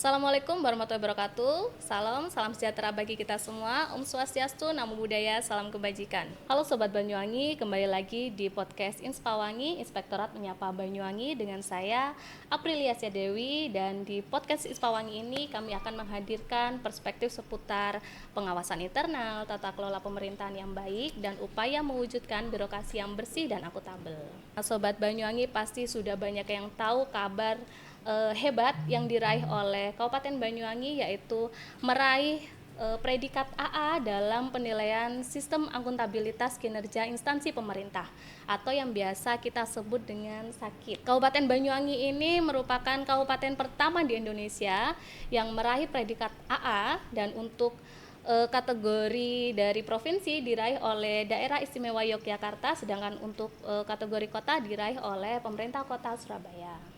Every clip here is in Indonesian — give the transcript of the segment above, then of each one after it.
Assalamualaikum warahmatullahi wabarakatuh. Salam sejahtera bagi kita semua. Om Swastiastu, Namo Buddhaya, salam kebajikan. Halo Sobat Banyuwangi, kembali lagi di podcast Inspawangi, Inspektorat Menyapa Banyuwangi dengan saya Aprilia Dewi. Dan di podcast Inspawangi ini kami akan menghadirkan perspektif seputar pengawasan internal, tata kelola pemerintahan yang baik, dan upaya mewujudkan birokrasi yang bersih dan akuntabel. Sobat Banyuwangi pasti sudah banyak yang tahu kabar hebat yang diraih oleh Kabupaten Banyuwangi, yaitu meraih predikat AA dalam penilaian sistem akuntabilitas kinerja instansi pemerintah atau yang biasa kita sebut dengan SAKIP. Kabupaten Banyuwangi ini merupakan kabupaten pertama di Indonesia yang meraih predikat AA, dan untuk kategori dari provinsi diraih oleh Daerah Istimewa Yogyakarta, sedangkan untuk kategori kota diraih oleh pemerintah kota Surabaya.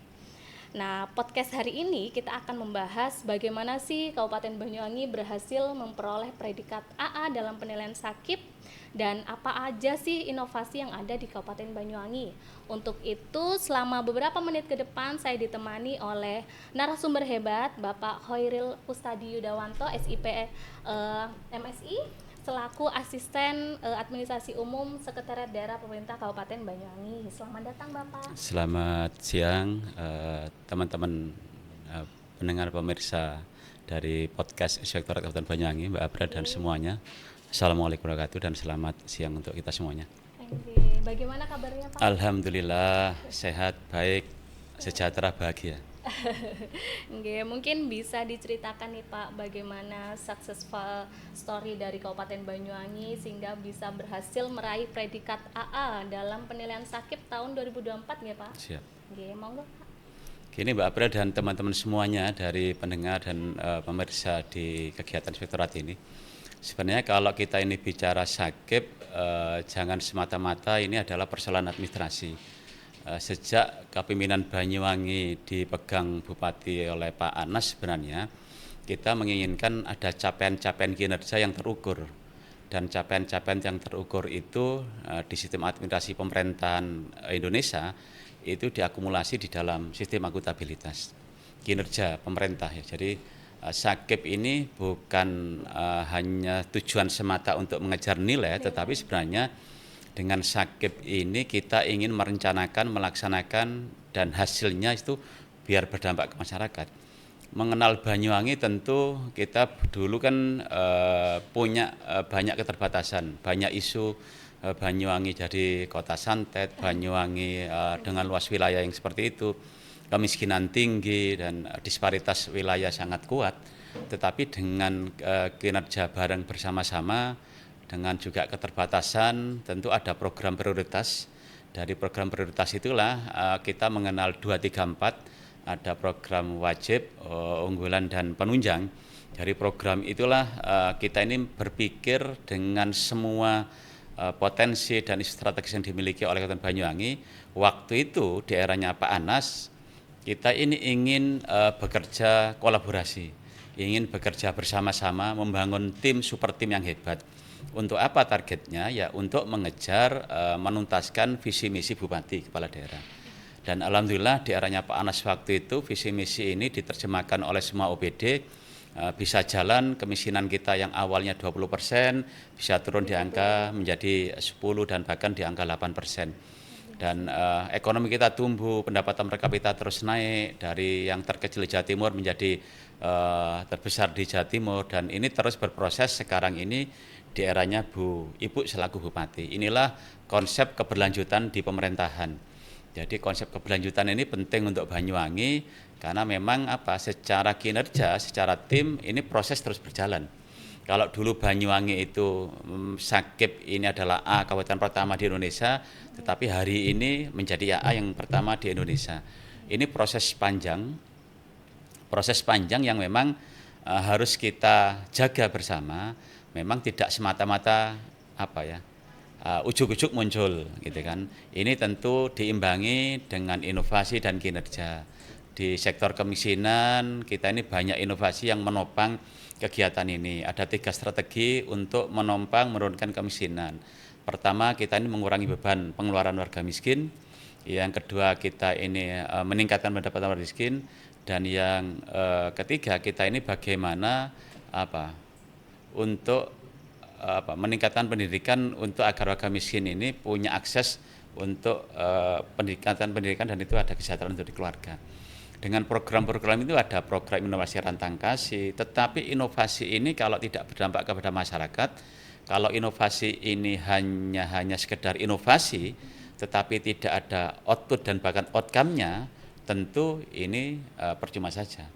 Nah, podcast hari ini kita akan membahas bagaimana sih Kabupaten Banyuwangi berhasil memperoleh predikat AA dalam penilaian SAKIP, dan apa aja sih inovasi yang ada di Kabupaten Banyuwangi. Untuk itu, selama beberapa menit ke depan saya ditemani oleh narasumber hebat, Bapak Khairil Ustadi Yudawanto, SIP MSI, selaku Asisten Administrasi Umum Sekretariat Daerah Pemerintah Kabupaten Banyuwangi. Selamat datang Bapak. Selamat siang teman-teman pendengar pemirsa dari podcast Inspektorat Kabupaten Banyuwangi, Mbak Abra dan semuanya. Assalamualaikum warahmatullahi wabarakatuh dan selamat siang untuk kita semuanya. Bagaimana kabarnya Pak? Alhamdulillah sehat, baik, sejahtera, bahagia. Mungkin bisa diceritakan nih Pak, bagaimana successful story dari Kabupaten Banyuwangi sehingga bisa berhasil meraih predikat AA dalam penilaian SAKIP tahun 2024 ya Pak? Siap. Monggo Pak. Gini Mbak Abra dan teman-teman semuanya dari pendengar dan pemirsa di kegiatan inspektorat ini. Sebenarnya kalau kita ini bicara SAKIP, jangan semata-mata ini adalah persoalan administrasi. Sejak kepemimpinan Banyuwangi dipegang Bupati oleh Pak Anas, sebenarnya kita menginginkan ada capaian-capaian kinerja yang terukur, dan capaian-capaian yang terukur itu di sistem administrasi pemerintahan Indonesia itu diakumulasi di dalam sistem akuntabilitas kinerja pemerintah ya. Jadi SAKIP ini bukan hanya tujuan semata untuk mengejar nilai, tetapi sebenarnya dengan SAKIP ini kita ingin merencanakan, melaksanakan, dan hasilnya itu biar berdampak ke masyarakat. Mengenal Banyuwangi tentu kita dulu kan punya banyak keterbatasan, banyak isu Banyuwangi jadi kota santet, Banyuwangi dengan luas wilayah yang seperti itu, kemiskinan tinggi dan disparitas wilayah sangat kuat. Tetapi dengan kinerja bareng bersama-sama, dengan juga keterbatasan, tentu ada program prioritas. Dari program prioritas itulah kita mengenal 234, ada program wajib, unggulan, dan penunjang. Dari program itulah kita ini berpikir dengan semua potensi dan strategis yang dimiliki oleh Kabupaten Banyuwangi. Waktu itu di eranya Pak Anas, kita ini ingin bekerja kolaborasi, ingin bekerja bersama-sama, membangun tim super tim yang hebat. Untuk apa targetnya? Ya untuk mengejar menuntaskan visi misi Bupati Kepala Daerah. Dan alhamdulillah di eranya Pak Anas waktu itu visi misi ini diterjemahkan oleh semua OPD, bisa jalan. Kemiskinan kita yang awalnya 20% bisa turun di angka menjadi 10 dan bahkan di angka 8%. Dan ekonomi kita tumbuh, pendapatan per kapita terus naik dari yang terkecil di Jawa Timur menjadi terbesar di Jawa Timur, dan ini terus berproses sekarang ini di eranya Bu Ibu selaku Bupati. Inilah konsep keberlanjutan di pemerintahan. Jadi konsep keberlanjutan ini penting untuk Banyuwangi karena memang secara kinerja, secara tim ini proses terus berjalan. Kalau dulu Banyuwangi itu SAKIP ini adalah A, kabupaten pertama di Indonesia, tetapi hari ini menjadi AA yang pertama di Indonesia. Ini proses panjang yang memang harus kita jaga bersama. Memang tidak semata-mata ujuk-ujuk muncul gitu kan. Ini tentu diimbangi dengan inovasi dan kinerja. Di sektor kemiskinan kita ini banyak inovasi yang menopang kegiatan ini. Ada 3 strategi untuk menurunkan kemiskinan. Pertama, kita ini mengurangi beban pengeluaran warga miskin. Yang kedua, kita ini meningkatkan pendapatan warga miskin. Dan yang ketiga, kita ini bagaimana untuk meningkatkan pendidikan untuk agar warga miskin ini punya akses untuk pendidikan dan itu ada kesejahteraan untuk di keluarga. Dengan program-program itu ada program inovasi rantang kasih, tetapi inovasi ini kalau tidak berdampak kepada masyarakat, kalau inovasi ini hanya sekedar inovasi, tetapi tidak ada output dan bahkan outcome-nya, tentu ini percuma saja.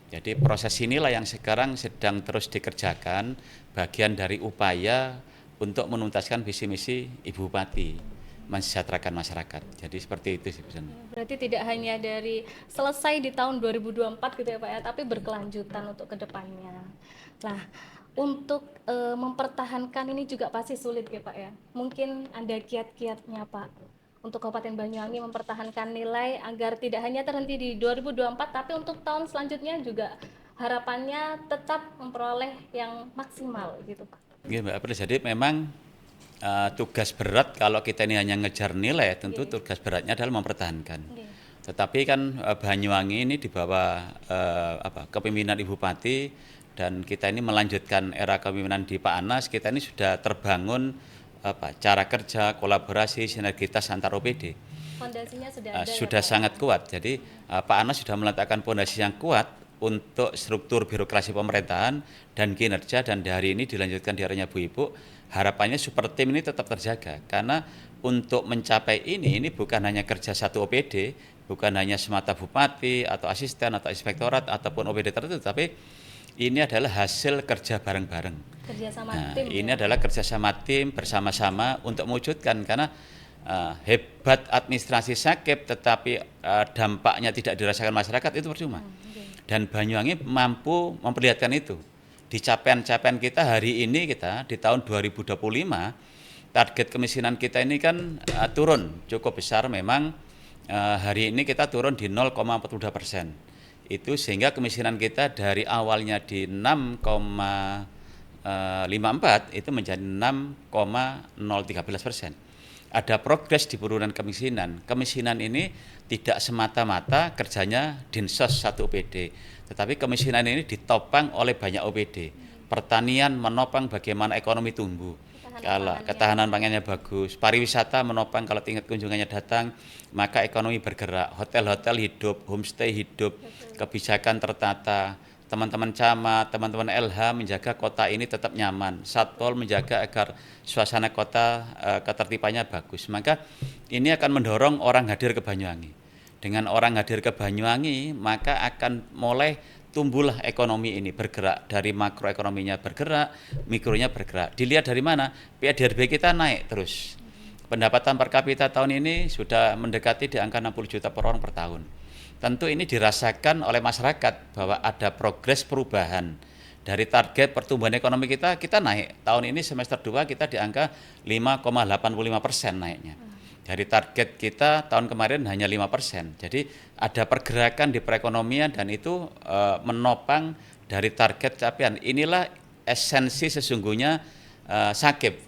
Jadi proses inilah yang sekarang sedang terus dikerjakan, bagian dari upaya untuk menuntaskan visi misi Ibu Bupati, mensejahterakan masyarakat. Jadi seperti itu sih pesannya. Berarti tidak hanya dari selesai di tahun 2024 gitu ya Pak ya, tapi berkelanjutan untuk kedepannya. Nah, untuk mempertahankan ini juga pasti sulit ya Pak ya. Mungkin ada kiat-kiatnya Pak untuk Kabupaten Banyuwangi mempertahankan nilai agar tidak hanya terhenti di 2024, tapi untuk tahun selanjutnya juga harapannya tetap memperoleh yang maksimal gitu Pak. Iya Mbak Apri, jadi memang tugas berat kalau kita ini hanya ngejar nilai, tentu tugas beratnya adalah mempertahankan. Tetapi kan Banyuwangi ini di bawah kepemimpinan Ibu Bupati dan kita ini melanjutkan era kepemimpinan di Pak Anas, kita ini sudah terbangun cara kerja, kolaborasi, sinergitas antar OPD. Fondasinya sudah ada Sudah sangat kuat. Jadi Pak Anas sudah meletakkan fondasi yang kuat untuk struktur birokrasi pemerintahan dan kinerja, dan hari ini dilanjutkan di eranya Bu Ibu. Harapannya super tim ini tetap terjaga, karena untuk mencapai ini bukan hanya kerja satu OPD, bukan hanya semata bupati atau asisten atau inspektorat ataupun OPD tertentu, tapi ini adalah hasil kerja bareng-bareng. Kerjasama tim. Ini adalah kerjasama tim bersama-sama untuk mewujudkan, karena hebat administrasi sakit tetapi dampaknya tidak dirasakan masyarakat itu percuma. Dan Banyuwangi mampu memperlihatkan itu. Di capaian-capaian kita hari ini, kita di tahun 2025 target kemiskinan kita ini kan turun cukup besar memang. Hari ini kita turun di 0,42%. Itu sehingga kemiskinan kita dari awalnya di 6,54 itu menjadi 6,013%. Ada progres di penurunan kemiskinan. Kemiskinan ini tidak semata-mata kerjanya Dinsos satu OPD, tetapi kemiskinan ini ditopang oleh banyak OPD. Pertanian menopang bagaimana ekonomi tumbuh. Kalau ketahanan pangannya bagus, pariwisata menopang kalau tingkat kunjungannya datang, maka ekonomi bergerak, hotel-hotel hidup, homestay hidup, kebijakan tertata, teman-teman camat, teman-teman LH menjaga kota ini tetap nyaman, Satpol menjaga agar suasana kota ketertibannya bagus. Maka ini akan mendorong orang hadir ke Banyuwangi. Dengan orang hadir ke Banyuwangi, maka akan mulai tumbuhlah ekonomi ini bergerak, dari makroekonominya bergerak, mikronya bergerak. Dilihat dari mana? PDRB kita naik terus. Pendapatan per kapita tahun ini sudah mendekati di angka 60 juta per orang per tahun. Tentu ini dirasakan oleh masyarakat bahwa ada progres perubahan. Dari target pertumbuhan ekonomi kita naik. Tahun ini semester 2 kita di angka 5,85% naiknya. Dari target kita tahun kemarin hanya 5%. Jadi ada pergerakan di perekonomian dan itu menopang dari target capaian. Inilah esensi sesungguhnya sakip.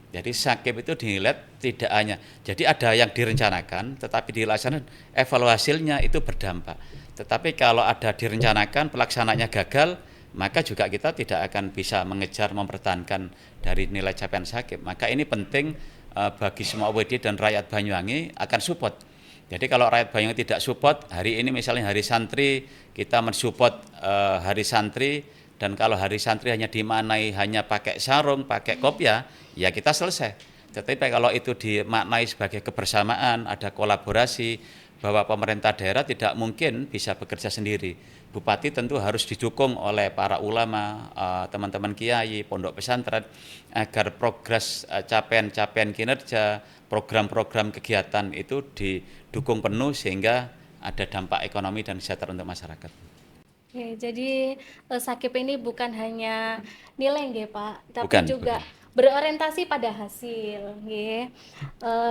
Jadi sakip itu dinilai tidak hanya, jadi ada yang direncanakan tetapi dilaksanakan, evaluasinya itu berdampak. Tetapi kalau ada direncanakan, pelaksananya gagal, maka juga kita tidak akan bisa mengejar mempertahankan dari nilai capaian sakip. Maka ini penting bagi semua OPD dan rakyat Banyuwangi akan support. Jadi kalau rakyat Banyuwangi tidak support, hari ini misalnya hari santri, kita mensupport hari santri, dan kalau hari santri hanya dimaknai hanya pakai sarung, pakai kopiah, ya kita selesai. Tetapi kalau itu dimaknai sebagai kebersamaan, ada kolaborasi, bahwa pemerintah daerah tidak mungkin bisa bekerja sendiri. Bupati tentu harus didukung oleh para ulama, teman-teman kiai, pondok pesantren, agar progres capaian-capaian kinerja, program-program kegiatan itu didukung penuh sehingga ada dampak ekonomi dan kesejahteraan untuk masyarakat. Oke, jadi sakip ini bukan hanya nilai nggih Pak, tapi Bukan. berorientasi pada hasil nggih.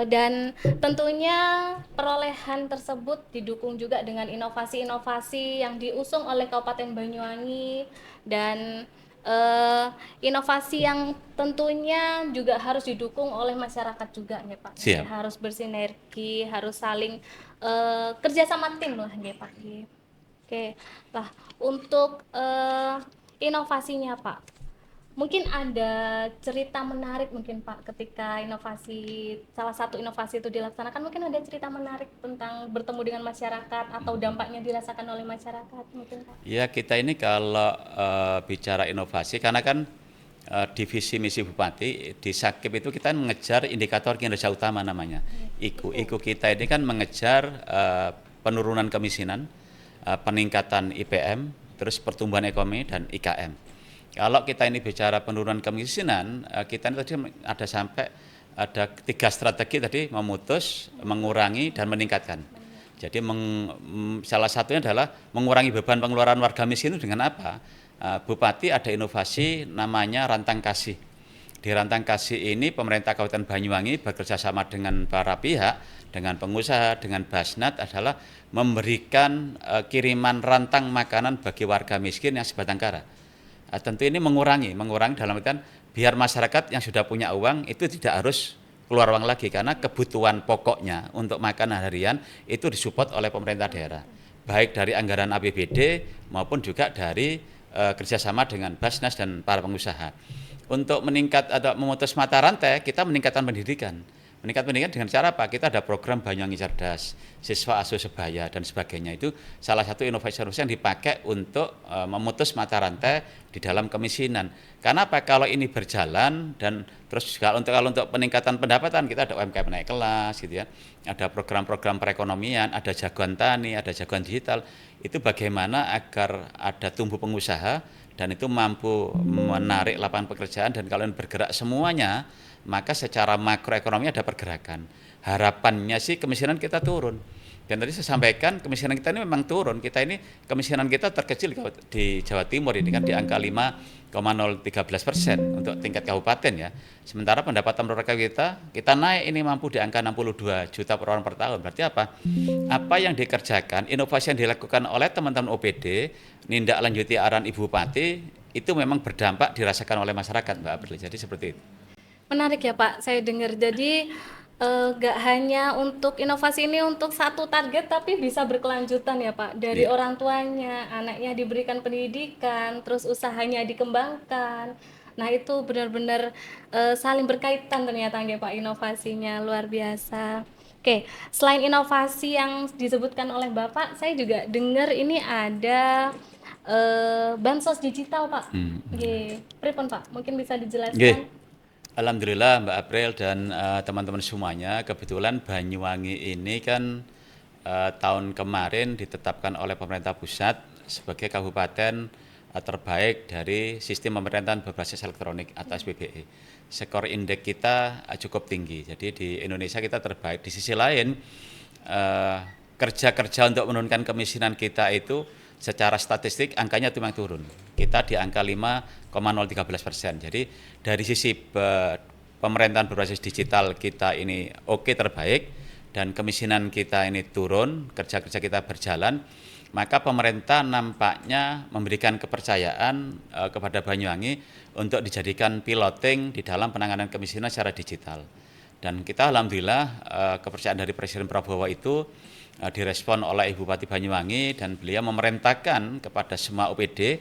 Dan tentunya perolehan tersebut didukung juga dengan inovasi-inovasi yang diusung oleh Kabupaten Banyuwangi, dan inovasi yang tentunya juga harus didukung oleh masyarakat juga nggih Pak. Siap. Harus bersinergi, harus saling kerjasama tim lah nggih Pak. Oke, lah untuk inovasinya Pak, mungkin ada cerita menarik mungkin Pak ketika salah satu inovasi itu dilaksanakan, mungkin ada cerita menarik tentang bertemu dengan masyarakat atau dampaknya dirasakan oleh masyarakat mungkin Pak. Ya kita ini kalau bicara inovasi, karena kan divisi misi Bupati di Sakip itu kita mengejar indikator kinerja utama namanya. IKU kita ini kan mengejar penurunan kemiskinan, peningkatan IPM, terus pertumbuhan ekonomi dan IKM. Kalau kita ini bicara penurunan kemiskinan, kita ini tadi ada 3 strategi tadi: memutus, mengurangi, dan meningkatkan. Jadi salah satunya adalah mengurangi beban pengeluaran warga miskin itu dengan apa? Bupati ada inovasi namanya Rantang Kasih. Di Rantang Kasih ini pemerintah Kabupaten Banyuwangi bekerjasama dengan para pihak, dengan pengusaha, dengan Basnat adalah memberikan kiriman rantang makanan bagi warga miskin yang sebatang kara. Tentu ini mengurangi dalam artian biar masyarakat yang sudah punya uang itu tidak harus keluar uang lagi, karena kebutuhan pokoknya untuk makanan harian itu disupport oleh pemerintah daerah, baik dari anggaran APBD maupun juga dari kerjasama dengan Basnas dan para pengusaha. Untuk meningkat atau memutus mata rantai, kita meningkatkan pendidikan. Meningkat pendidikan dengan cara apa? Kita ada program Banyuwangi Cerdas, siswa asuh sebaya dan sebagainya. Itu salah satu inovasi yang dipakai untuk memutus mata rantai di dalam kemiskinan. Karena apa? Kalau ini berjalan dan terus kalau untuk peningkatan pendapatan, kita ada UMKM naik kelas gitu ya. Ada program-program perekonomian, ada jagoan tani, ada jagoan digital. Itu bagaimana agar ada tumbuh pengusaha dan itu mampu menarik lapangan pekerjaan, dan kalau bergerak semuanya maka secara makroekonomi ada pergerakan. Harapannya sih kemiskinan kita turun. Dan tadi saya sampaikan kemiskinan kita ini memang turun. Kemiskinan kita terkecil di Jawa Timur ini kan di angka 5,013% untuk tingkat kabupaten ya. Sementara pendapatan per kapita kita naik ini mampu di angka 62 juta per orang per tahun. Berarti apa? Apa yang dikerjakan, inovasi yang dilakukan oleh teman-teman OPD, nindak lanjuti arahan Ibu Bupati itu memang berdampak dirasakan oleh masyarakat, Mbak April. Jadi seperti itu. Menarik ya Pak, saya dengar. Jadi gak hanya untuk inovasi ini untuk satu target, tapi bisa berkelanjutan ya Pak. Dari orang tuanya, anaknya diberikan pendidikan, terus usahanya dikembangkan. Nah itu benar-benar saling berkaitan ternyata ya Pak, inovasinya luar biasa. Oke, selain inovasi yang disebutkan oleh Bapak, saya juga dengar ini ada bansos digital Pak. Oke, pripun Pak? Mungkin bisa dijelaskan? Alhamdulillah Mbak April dan teman-teman semuanya, kebetulan Banyuwangi ini kan tahun kemarin ditetapkan oleh pemerintah pusat sebagai kabupaten terbaik dari sistem pemerintahan berbasis elektronik atau SPBE. Skor indeks kita cukup tinggi, jadi di Indonesia kita terbaik. Di sisi lain, kerja-kerja untuk menurunkan kemiskinan kita itu secara statistik angkanya itu memang turun. Kita di angka 5,013%. Jadi dari sisi pemerintahan berbasis digital kita ini oke, terbaik, dan kemiskinan kita ini turun, kerja-kerja kita berjalan, maka pemerintah nampaknya memberikan kepercayaan kepada Banyuwangi untuk dijadikan piloting di dalam penanganan kemiskinan secara digital. Dan kita alhamdulillah kepercayaan dari Presiden Prabowo itu direspon oleh Ibu Bupati Banyuwangi, dan beliau memerintahkan kepada semua OPD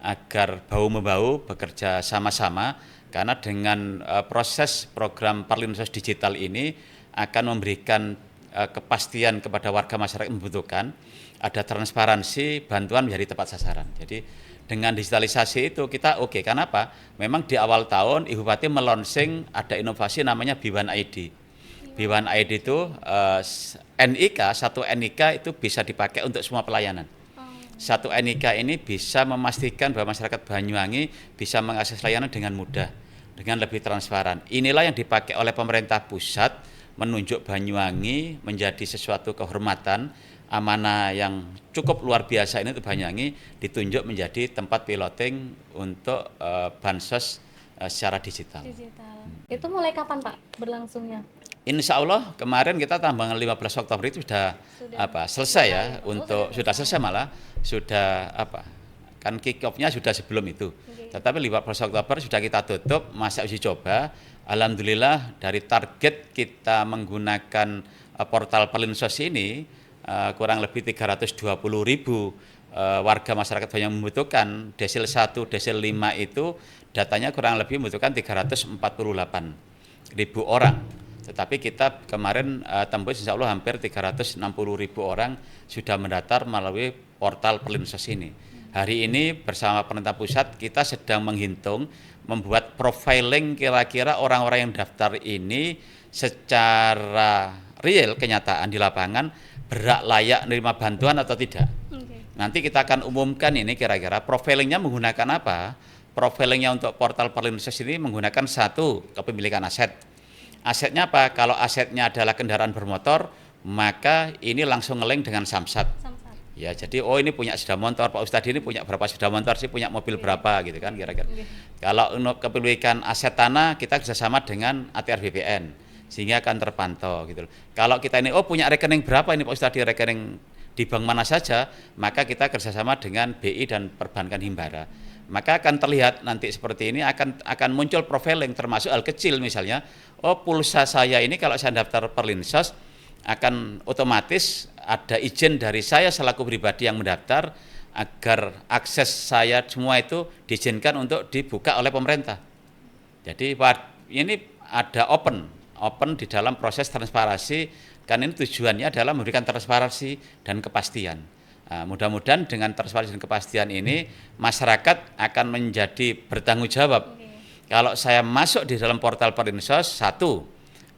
agar bahu-membahu bekerja sama-sama, karena dengan proses program Perlinsos Digital ini akan memberikan kepastian kepada warga masyarakat yang membutuhkan, ada transparansi, bantuan menjadi tepat sasaran. Jadi dengan digitalisasi itu kita oke. Karena apa? Memang di awal tahun Ibu Bupati melonsing ada inovasi namanya B1 ID. B1 ID itu satu NIK itu bisa dipakai untuk semua pelayanan. Satu NIK ini bisa memastikan bahwa masyarakat Banyuwangi bisa mengakses layanan dengan mudah, dengan lebih transparan. Inilah yang dipakai oleh pemerintah pusat, menunjuk Banyuwangi menjadi sesuatu kehormatan, amanah yang cukup luar biasa ini untuk Banyuwangi ditunjuk menjadi tempat piloting untuk bansos secara digital. Itu mulai kapan Pak berlangsungnya? Insya Allah kemarin kita tanggal 15 Oktober itu sudah selesai ya, sudah selesai, malah sudah kan kick off-nya sudah sebelum itu. Tetapi 15 Oktober sudah kita tutup masa uji coba. Alhamdulillah dari target kita menggunakan portal Perlinsos ini kurang lebih 320.000 warga masyarakat banyak membutuhkan desil 1, desil 5 itu datanya kurang lebih membutuhkan 348.000 orang. Tetapi kita kemarin tembus insya Allah hampir 360.000 orang sudah mendaftar melalui portal Perlinsos ini. Hari ini bersama pemerintah pusat kita sedang menghitung, membuat profiling kira-kira orang-orang yang daftar ini secara real kenyataan di lapangan berhak layak menerima bantuan atau tidak. Nanti kita akan umumkan ini kira-kira profilingnya menggunakan apa. Profilingnya untuk portal Perlinsos ini menggunakan satu, kepemilikan aset. Asetnya apa? Kalau asetnya adalah kendaraan bermotor, maka ini langsung ngelink dengan Samsat. Ya, jadi ini punya sepeda motor, Pak Ustadz ini punya berapa sepeda motor sih, punya mobil berapa gitu kan kira-kira. Kalau untuk kepemilikan aset tanah, kita kerjasama dengan ATR BPN sehingga akan terpantau gitu. Kalau kita ini punya rekening berapa ini Pak Ustadz, di rekening di bank mana saja, maka kita kerjasama dengan BI dan Perbankan Himbara. Maka akan terlihat nanti seperti ini akan muncul profiling termasuk hal kecil misalnya, pulsa saya ini kalau saya daftar Perlinsos akan otomatis ada izin dari saya selaku pribadi yang mendaftar agar akses saya semua itu diizinkan untuk dibuka oleh pemerintah. Jadi ini ada open di dalam proses transparansi, kan ini tujuannya adalah memberikan transparansi dan kepastian. Nah, mudah-mudahan dengan transparansi dan kepastian ini masyarakat akan menjadi bertanggung jawab. Kalau saya masuk di dalam portal Perlinsos, satu,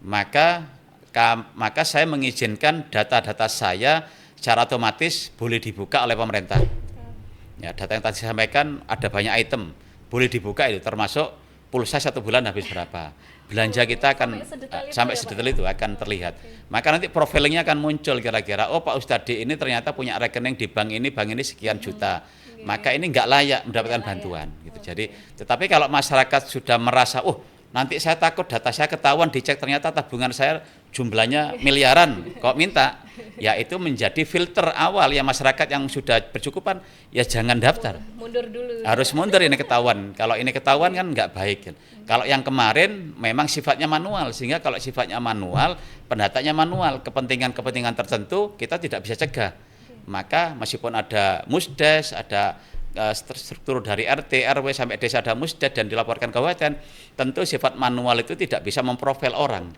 maka saya mengizinkan data-data saya secara otomatis boleh dibuka oleh pemerintah. Ya, data yang tadi saya sampaikan ada banyak item, boleh dibuka itu termasuk pulsa 1 bulan habis berapa. Belanja kita akan sampai sedetail itu akan terlihat. Maka nanti profilingnya akan muncul kira-kira, Pak Ustadz ini ternyata punya rekening di bank ini sekian juta. Maka ini nggak layak mendapatkan bantuan gitu. Jadi, tetapi kalau masyarakat sudah merasa, nanti saya takut data saya ketahuan, dicek ternyata tabungan saya jumlahnya miliaran, kok minta, ya itu menjadi filter awal ya, masyarakat yang sudah bercukupan ya jangan daftar. Mundur dulu. Harus mundur ini ketahuan. Kalau ini ketahuan kan nggak baik. Kalau yang kemarin memang sifatnya manual, sehingga kalau sifatnya manual, pendataannya manual, kepentingan-kepentingan tertentu kita tidak bisa cegah. Maka meskipun ada musdes, ada struktur dari RT, RW sampai desa ada musdes dan dilaporkan ke kabupaten, tentu sifat manual itu tidak bisa memprofil orang.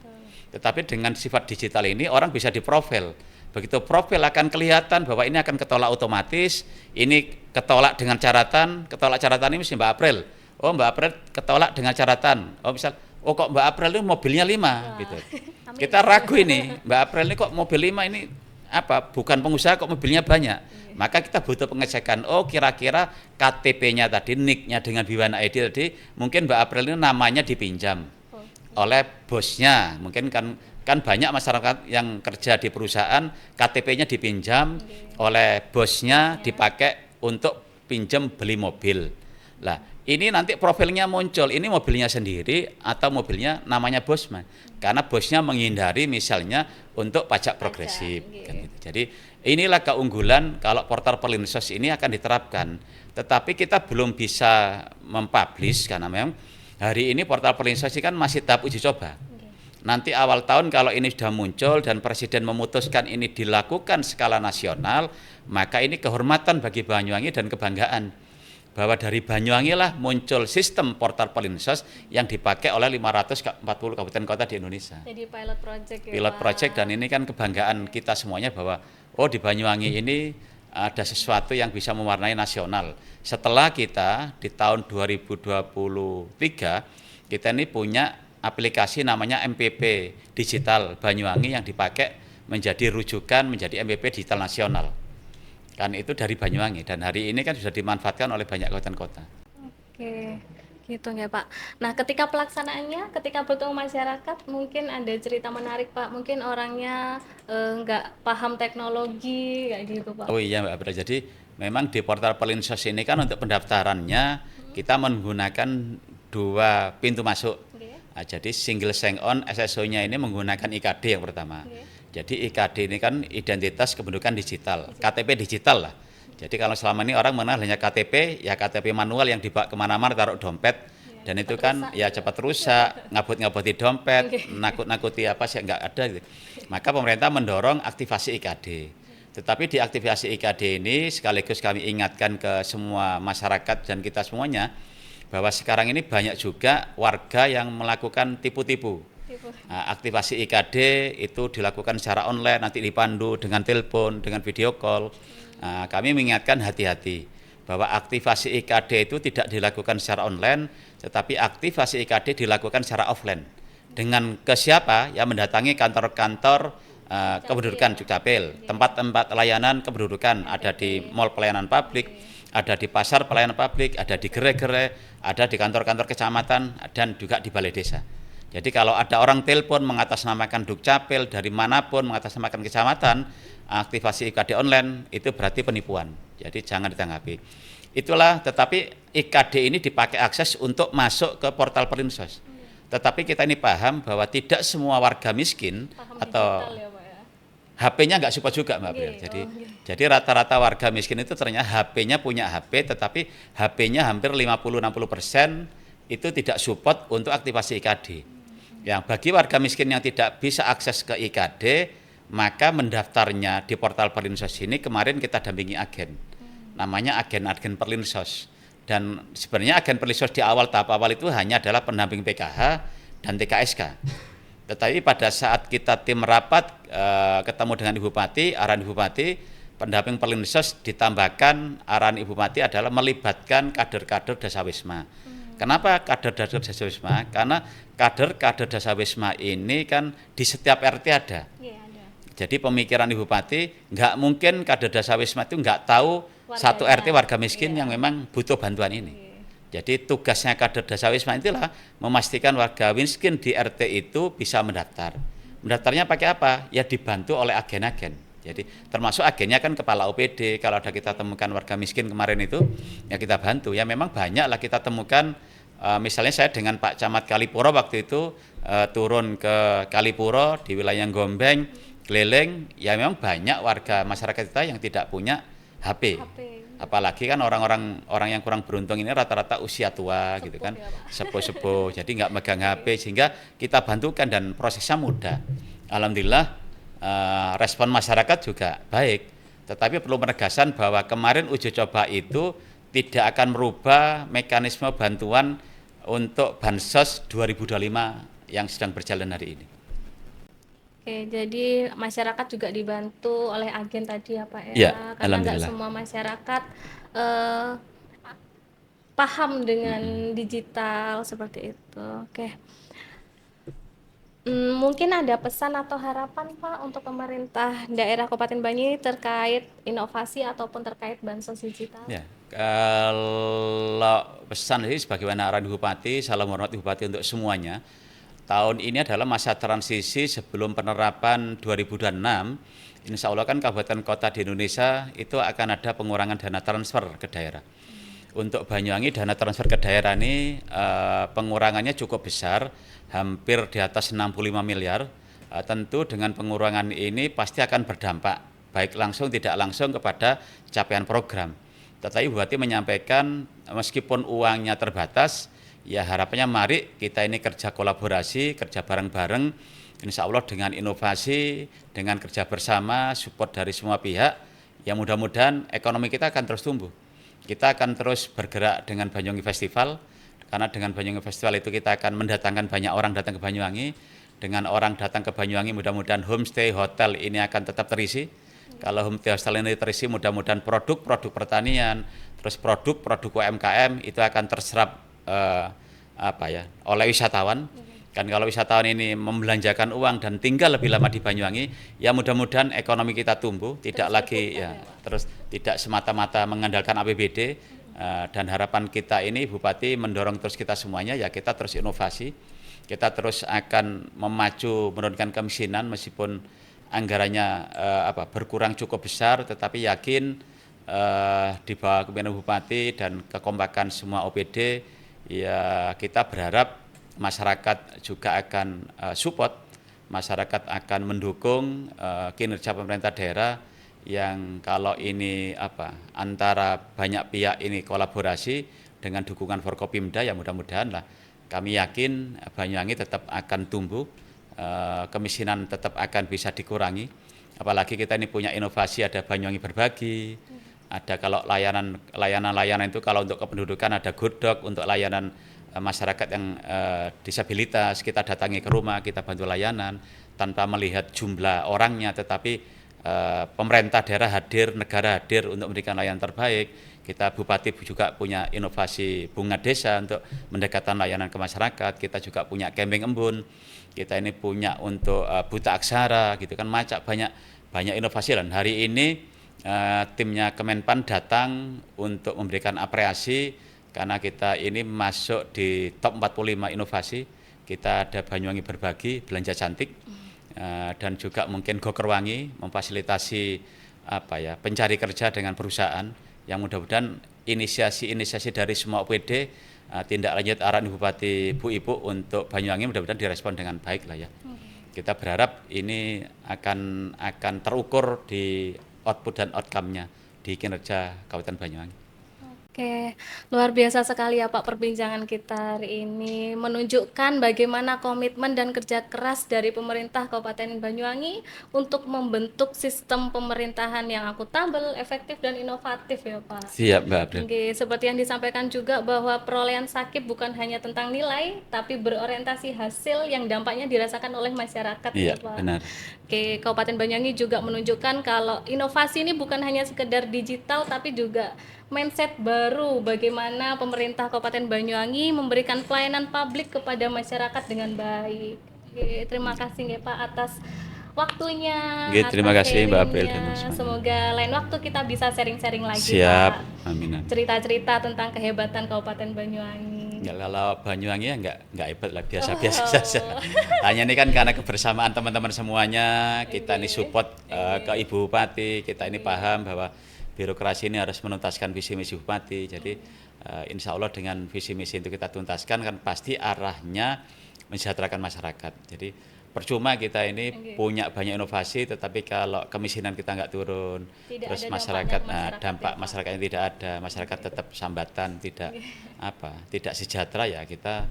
Tetapi dengan sifat digital ini orang bisa diprofil. Begitu profil akan kelihatan bahwa ini akan ketolak otomatis, ini ketolak dengan catatan ini mesti Mbak April. Mbak April ketolak dengan catatan. Kok Mbak April ini mobilnya 5 gitu. Kita ragu ini, Mbak April ini kok mobil 5 ini bukan pengusaha kok mobilnya banyak. Maka kita butuh pengecekan, kira-kira KTP-nya tadi, NIK-nya dengan Biwana ID tadi, mungkin Mbak April ini namanya dipinjam oleh bosnya. Mungkin kan banyak masyarakat yang kerja di perusahaan, KTP-nya dipinjam oleh bosnya, dipakai untuk pinjam beli mobil. Lah, ini nanti profilnya muncul, ini mobilnya sendiri atau mobilnya namanya bosnya. Karena bosnya menghindari misalnya untuk pajak progresif. Kan gitu. Jadi inilah keunggulan kalau portal Perlinsos ini akan diterapkan. Tetapi kita belum bisa mempublish karena memang hari ini portal Perlinsos ini kan masih tahap uji coba. Nanti awal tahun kalau ini sudah muncul dan Presiden memutuskan ini dilakukan skala nasional, maka ini kehormatan bagi Banyuwangi dan kebanggaan bahwa dari Banyuwangi lah muncul sistem portal Perlinsos yang dipakai oleh 540 kabupaten kota di Indonesia. Jadi pilot project ya, Pilot project, dan ini kan kebanggaan kita semuanya bahwa di Banyuwangi ini ada sesuatu yang bisa mewarnai nasional. Setelah kita di tahun 2023 kita ini punya aplikasi namanya MPP Digital Banyuwangi yang dipakai menjadi rujukan menjadi MPP Digital Nasional. Kan itu dari Banyuwangi dan hari ini kan sudah dimanfaatkan oleh banyak kabupaten kota. Oke, gitu ya Pak. Nah, ketika pelaksanaannya, ketika bertemu masyarakat, mungkin ada cerita menarik Pak. Mungkin orangnya nggak paham teknologi kayak gitu Pak. Iya Mbak Abra. Jadi memang di portal Perlinsos ini kan untuk pendaftarannya kita menggunakan 2 pintu masuk. Nah, jadi single sign-on SSO-nya ini menggunakan IKD yang pertama. Jadi IKD ini kan identitas kependudukan digital, KTP digital lah. Jadi kalau selama ini orang mengenal hanya KTP, ya KTP manual yang dibawa kemana-mana taruh dompet, dan itu kan ya cepat rusak, ngabut-ngabuti dompet, nakut-nakuti apa sih nggak ada gitu. Maka pemerintah mendorong aktivasi IKD. Tetapi di aktivasi IKD ini sekaligus kami ingatkan ke semua masyarakat dan kita semuanya bahwa sekarang ini banyak juga warga yang melakukan tipu-tipu. Nah, aktivasi IKD itu dilakukan secara online, nanti dipandu dengan telepon, dengan video call. Nah, kami mengingatkan hati-hati bahwa aktivasi IKD itu tidak dilakukan secara online, tetapi aktivasi IKD dilakukan secara offline. Dengan ke siapa? Yang mendatangi kantor-kantor kependudukan Dukcapil, tempat-tempat layanan kependudukan, ada di mall pelayanan publik, ada di pasar pelayanan publik, ada di gerai-gerai, ada di kantor-kantor kecamatan, dan juga di balai desa. Jadi kalau ada orang telepon mengatasnamakan Dukcapil dari manapun mengatasnamakan kecamatan, aktivasi IKD online itu berarti penipuan. Jadi jangan ditanggapi. Itulah, tetapi IKD ini dipakai akses untuk masuk ke portal Perlinsos. Tetapi kita ini paham bahwa tidak semua warga miskin atau HP-nya nggak support juga, Mbak April. Jadi rata-rata warga miskin itu ternyata HP-nya punya HP, tetapi HP-nya hampir 50-60% itu tidak support untuk aktivasi IKD. Yang bagi warga miskin yang tidak bisa akses ke IKD, maka mendaftarnya di portal Perlinsos ini kemarin kita dampingi agen. Namanya agen Perlinsos. Dan sebenarnya agen Perlinsos di tahap awal itu hanya adalah pendamping PKH dan TKSK. Tetapi pada saat kita tim rapat ketemu dengan Ibu Bupati, arahan Ibu Bupati, pendamping Perlinsos ditambahkan arahan Ibu Bupati adalah melibatkan kader-kader Dasawisma. Kenapa kader-kader Dasawisma? Karena kader-kader Dasawisma ini kan di setiap RT ada. Jadi pemikiran Ibu Bupati, nggak mungkin kader Dasawisma itu nggak tahu satu RT warga miskin yang memang butuh bantuan ini. Jadi tugasnya kader Dasawisma itulah memastikan warga miskin di RT itu bisa mendaftar. Mendaftarnya pakai apa? Ya dibantu oleh agen-agen. Jadi termasuk agennya kan kepala OPD. Kalau ada kita temukan warga miskin kemarin itu, ya kita bantu. Ya memang banyak lah kita temukan. Misalnya saya dengan Pak Camat Kalipuro waktu itu turun ke Kalipuro di wilayah Gombeng, keliling, ya memang banyak warga masyarakat kita yang tidak punya HP. Apalagi kan orang yang kurang beruntung ini rata-rata usia tua gitu kan, sepuh-sepuh, jadi nggak megang HP, sehingga kita bantukan dan prosesnya mudah. Alhamdulillah respon masyarakat juga baik, tetapi perlu penegasan bahwa kemarin uji coba itu tidak akan merubah mekanisme bantuan untuk Bansos 2025 yang sedang berjalan hari ini. Oke, jadi masyarakat juga dibantu oleh agen tadi ya Pak ya, Ya, karena nggak semua masyarakat paham dengan digital seperti itu. Oke, mungkin ada pesan atau harapan Pak untuk pemerintah daerah Kabupaten Banyu terkait inovasi ataupun terkait bansos digital? Ya, kalau pesan ini sebagaimana arahan Bupati, salam hormat Bupati untuk semuanya. Tahun ini adalah masa transisi sebelum penerapan 2026. Insya Allah kan kabupaten kota di Indonesia itu akan ada pengurangan dana transfer ke daerah. Untuk Banyuwangi dana transfer ke daerah ini pengurangannya cukup besar, hampir di atas 65 miliar. Tentu dengan pengurangan ini pasti akan berdampak, baik langsung tidak langsung kepada capaian program. Tetapi Bupati menyampaikan meskipun uangnya terbatas, ya harapannya mari kita ini kerja kolaborasi, kerja bareng-bareng, insya Allah dengan inovasi, dengan kerja bersama, support dari semua pihak, ya mudah-mudahan ekonomi kita akan terus tumbuh. Kita akan terus bergerak dengan Banyuwangi Festival, karena dengan Banyuwangi Festival itu kita akan mendatangkan banyak orang datang ke Banyuwangi. Dengan orang datang ke Banyuwangi mudah-mudahan homestay, hotel ini akan tetap terisi. Kalau homestay, hotel ini terisi, mudah-mudahan produk-produk pertanian, terus produk-produk UMKM itu akan terserap oleh wisatawan. Kan kalau wisatawan ini membelanjakan uang dan tinggal lebih lama di Banyuwangi, ya mudah-mudahan ekonomi kita tumbuh, tidak lagi terus tidak semata-mata mengandalkan APBD. Dan harapan kita ini Bupati mendorong terus kita semuanya, ya kita terus inovasi, kita terus akan memacu menurunkan kemiskinan meskipun anggarannya berkurang cukup besar, tetapi yakin di bawah kepemimpinan Bupati dan kekompakan semua OPD, ya kita berharap masyarakat juga akan support, masyarakat akan mendukung kinerja pemerintah daerah yang kalau ini antara banyak pihak ini kolaborasi dengan dukungan Forkopimda, ya mudah-mudahan lah kami yakin Banyuwangi tetap akan tumbuh, kemiskinan tetap akan bisa dikurangi. Apalagi kita ini punya inovasi, ada Banyuwangi Berbagi, ada kalau layanan itu kalau untuk kependudukan ada Godok, untuk layanan masyarakat yang disabilitas, kita datangi ke rumah, kita bantu layanan tanpa melihat jumlah orangnya, tetapi pemerintah daerah hadir, negara hadir untuk memberikan layanan terbaik. Kita Bupati juga punya inovasi bunga desa untuk mendekatkan layanan ke masyarakat. Kita juga punya camping embun. Kita ini punya untuk buta aksara, gitu kan, banyak inovasi. Dan hari ini timnya Kemenpan datang untuk memberikan apresiasi karena kita ini masuk di top 45 inovasi. Kita ada Banyuwangi Berbagi, belanja cantik, dan juga mungkin Gokerwangi memfasilitasi pencari kerja dengan perusahaan. Yang mudah-mudahan inisiasi dari semua OPD, tindak lanjut arahan Bupati Bu Ibu untuk Banyuwangi mudah-mudahan direspon dengan baik lah ya. Kita berharap ini akan terukur di output dan outcome-nya di kinerja Kabupaten Banyuwangi. Oke, luar biasa sekali ya Pak perbincangan kita hari ini, menunjukkan bagaimana komitmen dan kerja keras dari pemerintah Kabupaten Banyuwangi untuk membentuk sistem pemerintahan yang akuntabel, efektif dan inovatif ya Pak. Siap Mbak April. Oke, seperti yang disampaikan juga bahwa perolehan SAKIP bukan hanya tentang nilai, tapi berorientasi hasil yang dampaknya dirasakan oleh masyarakat Iya, ya Pak. benar. Oke, Kabupaten Banyuwangi juga menunjukkan kalau inovasi ini bukan hanya sekedar digital, tapi juga mindset baru bagaimana pemerintah Kabupaten Banyuwangi memberikan pelayanan publik kepada masyarakat dengan baik. Oke, terima kasih ya Pak atas waktunya. Oke, terima atas kasih Mbak April dan sharingnya. semuanya. Semoga lain waktu kita bisa sharing-sharing lagi Siap, Pak. amin. Cerita-cerita tentang kehebatan Kabupaten Banyuwangi. Ya, kalau Banyuwangi ya nggak hebat lah, biasa-biasa saja. Hanya ini kan karena kebersamaan teman-teman semuanya, kita ini support ke Ibu Bupati, kita ini paham bahwa birokrasi ini harus menuntaskan visi misi Bupati. Jadi insya Allah dengan visi misi itu kita tuntaskan kan pasti arahnya mensejahterakan masyarakat. Jadi percuma kita ini punya banyak inovasi, tetapi kalau kemiskinan kita nggak turun, terus masyarakat, dampak masyarakatnya tidak ada, masyarakat tetap sambatan, tidak sejahtera, ya kita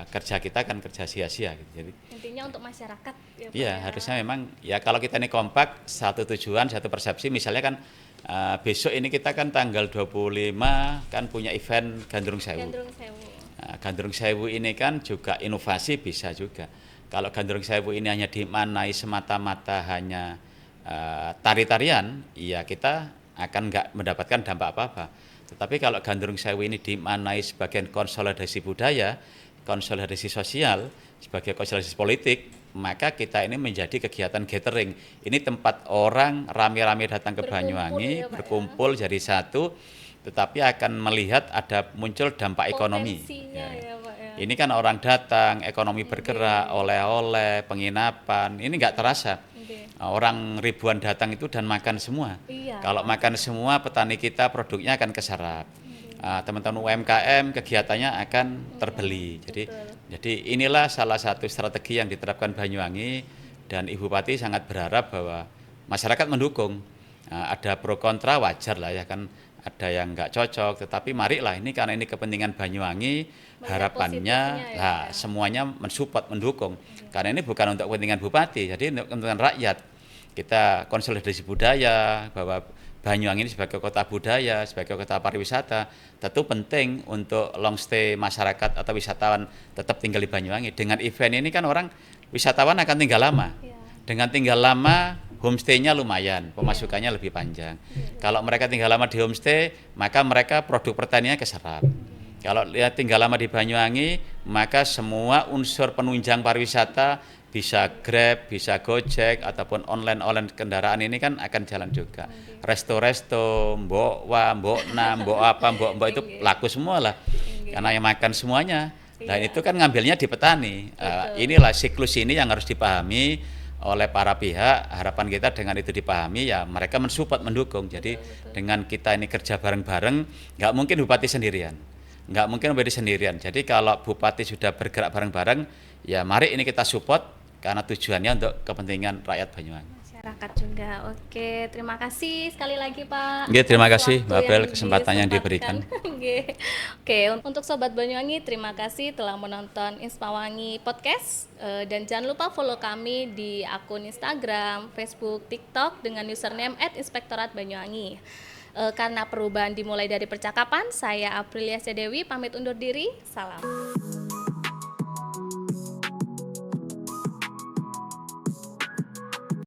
kerja kita kan kerja sia-sia gitu. Jadi intinya untuk masyarakat ya Pak. Iya, harusnya memang ya kalau kita ini kompak, satu tujuan, satu persepsi. Misalnya kan besok ini kita kan tanggal 25 kan punya event Gandrung Sewu. Gandrung Sewu ini kan juga inovasi bisa juga. Kalau Gandrung Sewu ini hanya dimaknai semata-mata hanya tari-tarian, ya kita akan nggak mendapatkan dampak apa-apa. Tetapi kalau Gandrung Sewu ini dimaknai sebagai konsolidasi budaya, konsolidasi sosial, sebagai konsolidasi politik, maka kita ini menjadi kegiatan gathering. Ini tempat orang rame-rame datang ke Banyuwangi, berkumpul jadi satu, tetapi akan melihat ada muncul dampak ekonomi. Ya, Pak, ya. Ini kan orang datang, ekonomi bergerak, oleh-oleh, penginapan, ini nggak terasa. Orang ribuan datang itu dan makan semua. Iya. Kalau makan semua, petani kita produknya akan keserap. Teman-teman UMKM kegiatannya akan terbeli. Jadi inilah salah satu strategi yang diterapkan Banyuwangi, dan Ibu Bupati sangat berharap bahwa masyarakat mendukung. Ada pro kontra, wajar lah ya kan, ada yang nggak cocok, tetapi marilah ini karena ini kepentingan Banyuwangi, harapannya semuanya mensupport, mendukung. Karena ini bukan untuk kepentingan Bupati, jadi untuk kepentingan rakyat. Kita konsolidasi budaya, bahwa Banyuwangi ini sebagai kota budaya, sebagai kota pariwisata, tentu penting untuk long stay masyarakat atau wisatawan tetap tinggal di Banyuwangi. Dengan event ini kan orang wisatawan akan tinggal lama. Dengan tinggal lama, homestay-nya lumayan, pemasukannya lebih panjang. Kalau mereka tinggal lama di homestay, maka mereka produk pertaniannya keserap. Kalau tinggal lama di Banyuwangi, maka semua unsur penunjang pariwisata, bisa Grab, bisa Gojek, ataupun online kendaraan ini kan akan jalan juga. Resto-resto, mbok itu laku semua lah. Karena yang makan semuanya. Dan itu kan ngambilnya di petani. Inilah siklus ini yang harus dipahami oleh para pihak. Harapan kita dengan itu dipahami, ya mereka mensupport, mendukung. Jadi dengan kita ini kerja bareng-bareng, nggak mungkin Bupati sendirian. Nggak mungkin Bupati sendirian. Jadi kalau Bupati sudah bergerak bareng-bareng, ya mari ini kita support karena tujuannya untuk kepentingan rakyat Banyuwangi. masyarakat juga. Oke, terima kasih sekali lagi Pak. Nggih, terima atas kasih waktu Mbak Bel yang kesempatan yang diberikan. disempatkan. Nggih. Oke, untuk Sobat Banyuwangi, terima kasih telah menonton Inspawangi Podcast. Dan jangan lupa follow kami di akun Instagram, Facebook, TikTok dengan username @inspektorat_banyuwangi. Karena perubahan dimulai dari percakapan, saya Aprilia Sedewi pamit undur diri. Salam.